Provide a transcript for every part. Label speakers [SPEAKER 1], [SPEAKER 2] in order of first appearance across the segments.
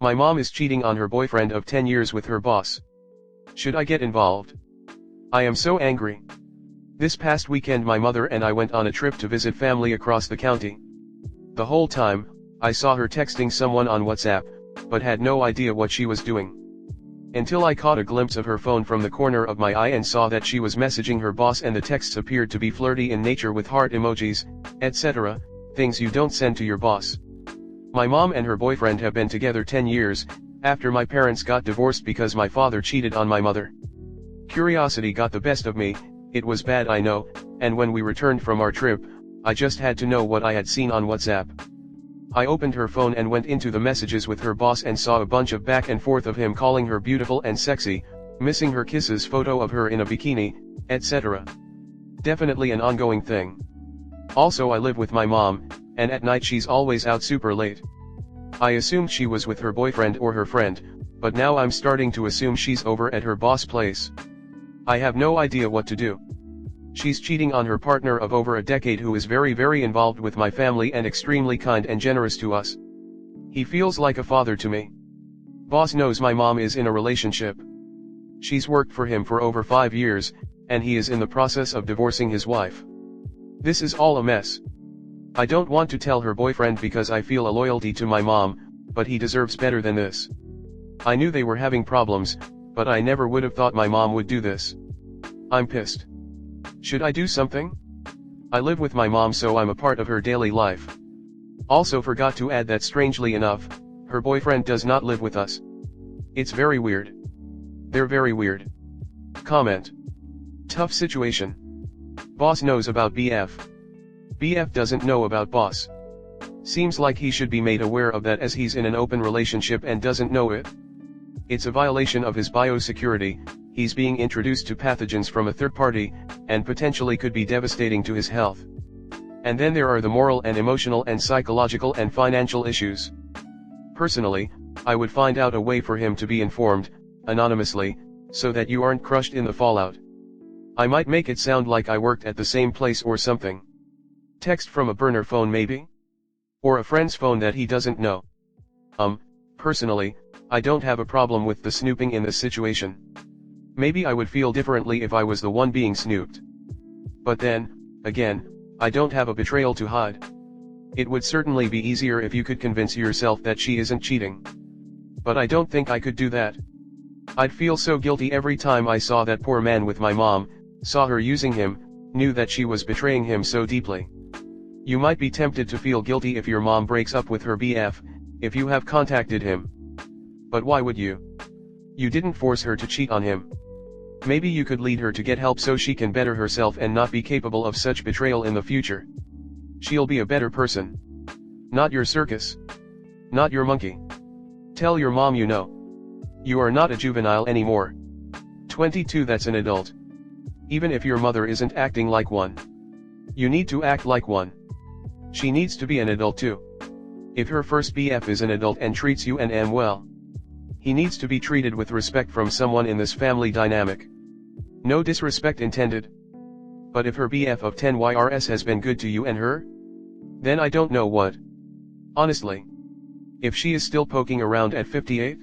[SPEAKER 1] My mom is cheating on her boyfriend of 10 years with her boss. Should I get involved? I am so angry. This past weekend my mother and I went on a trip to visit family across the county. The whole time, I saw her texting someone on WhatsApp, but had no idea what she was doing. Until I caught a glimpse of her phone from the corner of my eye and saw that she was messaging her boss, and the texts appeared to be flirty in nature with heart emojis, etc., things you don't send to your boss. My mom and her boyfriend have been together 10 years, after my parents got divorced because my father cheated on my mother. Curiosity got the best of me. It was bad, I know, and when we returned from our trip, I just had to know what I had seen on WhatsApp. I opened her phone and went into the messages with her boss and saw a bunch of back and forth of him calling her beautiful and sexy, missing her kisses, photo of her in a bikini, etc. Definitely an ongoing thing. Also, I live with my mom, and at night she's always out super late. I assumed she was with her boyfriend or her friend, but now I'm starting to assume she's over at her boss' place. I have no idea what to do. She's cheating on her partner of over a decade who is very involved with my family and extremely kind and generous to us. He feels like a father to me. Boss knows my mom is in a relationship. She's worked for him for over 5 years, and he is in the process of divorcing his wife. This is all a mess. I don't want to tell her boyfriend because I feel a loyalty to my mom, but he deserves better than this. I knew they were having problems, but I never would have thought my mom would do this. I'm pissed. Should I do something? I live with my mom, so I'm a part of her daily life. Also forgot to add that strangely enough, her boyfriend does not live with us. It's very weird. They're very weird. Comment. Tough situation. Boss knows about BF. BF doesn't know about boss. Seems like he should be made aware of that, as he's in an open relationship and doesn't know it. It's a violation of his biosecurity. He's being introduced to pathogens from a third party, and potentially could be devastating to his health. And then there are the moral and emotional and psychological and financial issues. Personally, I would find out a way for him to be informed, anonymously, so that you aren't crushed in the fallout. I might make it sound like I worked at the same place or something. Text from a burner phone maybe? Or a friend's phone that he doesn't know. Personally, I don't have a problem with the snooping in this situation. Maybe I would feel differently if I was the one being snooped. But then, again, I don't have a betrayal to hide. It would certainly be easier if you could convince yourself that she isn't cheating. But I don't think I could do that. I'd feel so guilty every time I saw that poor man with my mom, saw her using him, knew that she was betraying him so deeply. You might be tempted to feel guilty if your mom breaks up with her BF, if you have contacted him. But why would you? You didn't force her to cheat on him. Maybe you could lead her to get help so she can better herself and not be capable of such betrayal in the future. She'll be a better person. Not your circus. Not your monkey. Tell your mom you know. You are not a juvenile anymore. 22, that's an adult. Even if your mother isn't acting like one. You need to act like one. She needs to be an adult too. If her first BF is an adult and treats you and am well, he needs to be treated with respect from someone in this family dynamic. No disrespect intended. But if her BF of 10 YRS has been good to you and her, then I don't know what. Honestly. If she is still poking around at 58?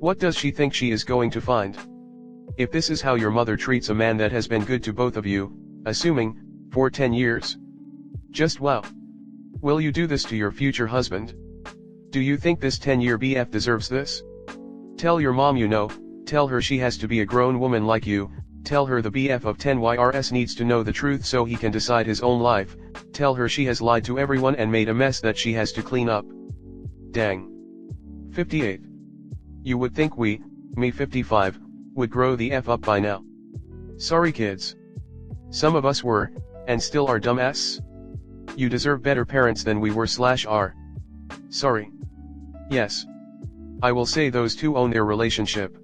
[SPEAKER 1] What does she think she is going to find? If this is how your mother treats a man that has been good to both of you, assuming, for 10 years. Just wow. Will you do this to your future husband? Do you think this 10-year BF deserves this? Tell your mom you know, tell her she has to be a grown woman like you, tell her the BF of 10 YRS needs to know the truth so he can decide his own life, tell her she has lied to everyone and made a mess that she has to clean up. Dang. 58. You would think we, me 55, would grow the F up by now. Sorry kids. Some of us were, and still are dumbass. You deserve better parents than we were/are. Sorry. Yes. I will say those two own their relationship.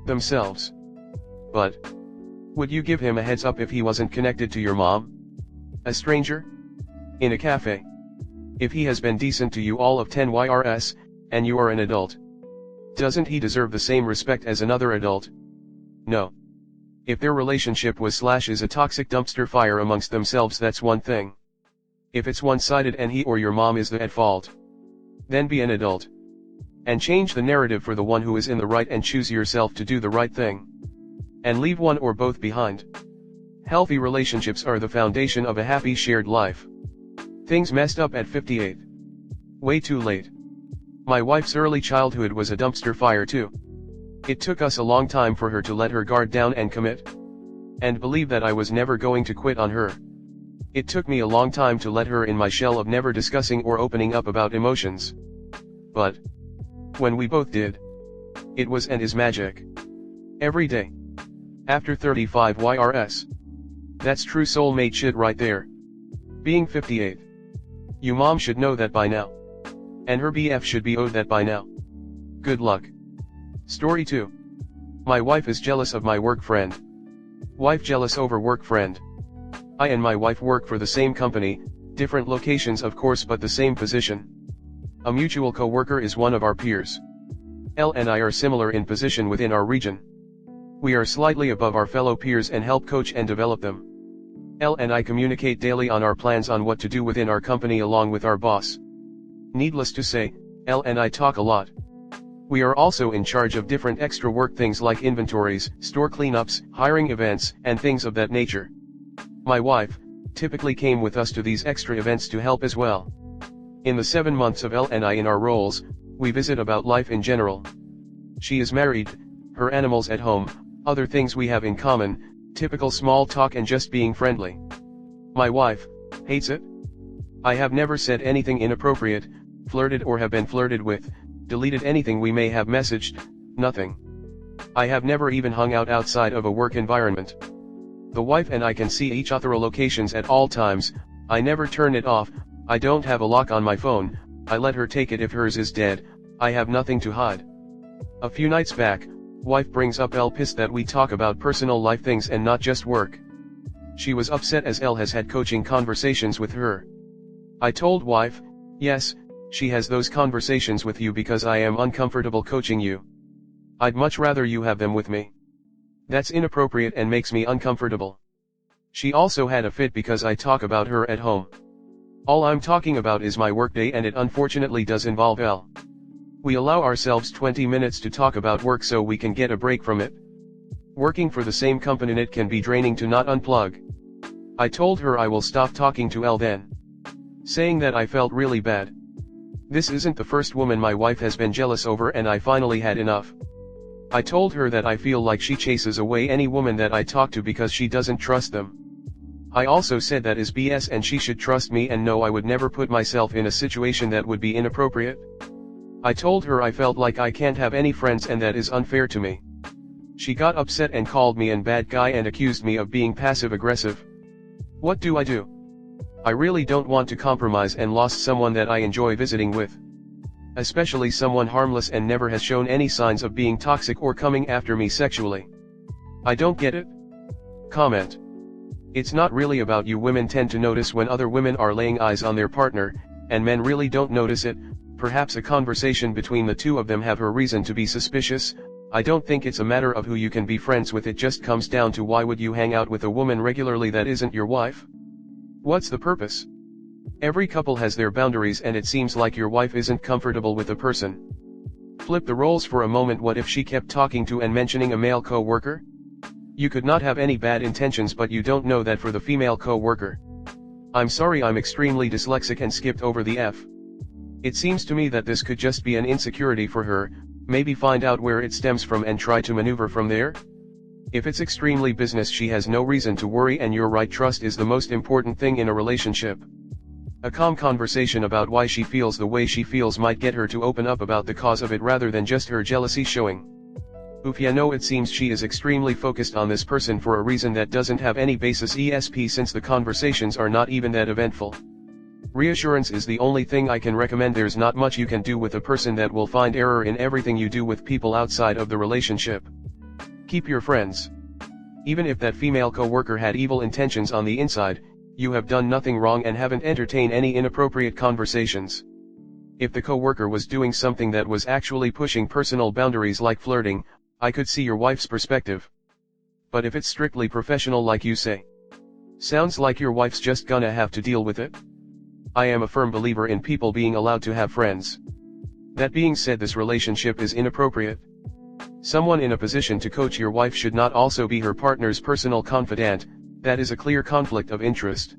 [SPEAKER 1] Themselves. But would you give him a heads up if he wasn't connected to your mom? A stranger? In a cafe? If he has been decent to you all of 10 YRS, and you are an adult, doesn't he deserve the same respect as another adult? No. If their relationship was/is a toxic dumpster fire amongst themselves, that's one thing. If it's one-sided and he or your mom is at fault, then be an adult. And change the narrative for the one who is in the right and choose yourself to do the right thing. And leave one or both behind. Healthy relationships are the foundation of a happy shared life. Things messed up at 58. Way too late. My wife's early childhood was a dumpster fire too. It took us a long time for her to let her guard down and commit. And believe that I was never going to quit on her. It took me a long time to let her in my shell of never discussing or opening up about emotions. But when we both did, it was and is magic. Every day. After 35 YRS. That's true soulmate shit right there. Being 58. You mom should know that by now. And her BF should be owed that by now. Good luck. Story 2. My wife is jealous of my work friend. Wife jealous over work friend. I and my wife work for the same company, different locations of course but the same position. A mutual co-worker is one of our peers. Elle and I are similar in position within our region. We are slightly above our fellow peers and help coach and develop them. Elle and I communicate daily on our plans on what to do within our company along with our boss. Needless to say, Elle and I talk a lot. We are also in charge of different extra work things like inventories, store cleanups, hiring events, and things of that nature. My wife typically came with us to these extra events to help as well. In the 7 months of Elle and I in our roles, we visit about life in general. She is married, her animals at home, other things we have in common, typical small talk and just being friendly. My wife hates it. I have never said anything inappropriate, flirted or have been flirted with, deleted anything we may have messaged, nothing. I have never even hung out outside of a work environment. The wife and I can see each other locations at all times, I never turn it off, I don't have a lock on my phone, I let her take it if hers is dead, I have nothing to hide. A few nights back, wife brings up Elle pissed that we talk about personal life things and not just work. She was upset as Elle has had coaching conversations with her. I told wife, yes, she has those conversations with you because I am uncomfortable coaching you. I'd much rather you have them with me. That's inappropriate and makes me uncomfortable. She also had a fit because I talk about her at home. All I'm talking about is my workday and it unfortunately does involve Elle. We allow ourselves 20 minutes to talk about work so we can get a break from it. Working for the same company it can be draining to not unplug. I told her I will stop talking to Elle then. Saying that I felt really bad. This isn't the first woman my wife has been jealous over and I finally had enough. I told her that I feel like she chases away any woman that I talk to because she doesn't trust them. I also said that is BS and she should trust me and know I would never put myself in a situation that would be inappropriate. I told her I felt like I can't have any friends and that is unfair to me. She got upset and called me an bad guy and accused me of being passive-aggressive. What do? I really don't want to compromise and lost someone that I enjoy visiting with. Especially someone harmless and never has shown any signs of being toxic or coming after me sexually. I don't get it. Comment. It's not really about you. Women tend to notice when other women are laying eyes on their partner, and men really don't notice it. Perhaps a conversation between the two of them have her reason to be suspicious. I don't think it's a matter of who you can be friends with, it just comes down to why would you hang out with a woman regularly that isn't your wife? What's the purpose? Every couple has their boundaries and it seems like your wife isn't comfortable with a person. Flip the roles for a moment. What if she kept talking to and mentioning a male co-worker? You could not have any bad intentions but you don't know that for the female co-worker. I'm sorry, I'm extremely dyslexic and skipped over the F. It seems to me that this could just be an insecurity for her, maybe find out where it stems from and try to maneuver from there. If it's extremely business she has no reason to worry and you're right, trust is the most important thing in a relationship. A calm conversation about why she feels the way she feels might get her to open up about the cause of it rather than just her jealousy showing. Oof, yeah, no, it seems she is extremely focused on this person for a reason that doesn't have any basis ESP since the conversations are not even that eventful. Reassurance is the only thing I can recommend. There's not much you can do with a person that will find error in everything you do with people outside of the relationship. Keep your friends. Even if that female co-worker had evil intentions on the inside, you have done nothing wrong and haven't entertained any inappropriate conversations. If the co-worker was doing something that was actually pushing personal boundaries like flirting, I could see your wife's perspective. But if it's strictly professional like you say, sounds like your wife's just gonna have to deal with it. I am a firm believer in people being allowed to have friends. That being said, this relationship is inappropriate. Someone in a position to coach your wife should not also be her partner's personal confidant. That is a clear conflict of interest.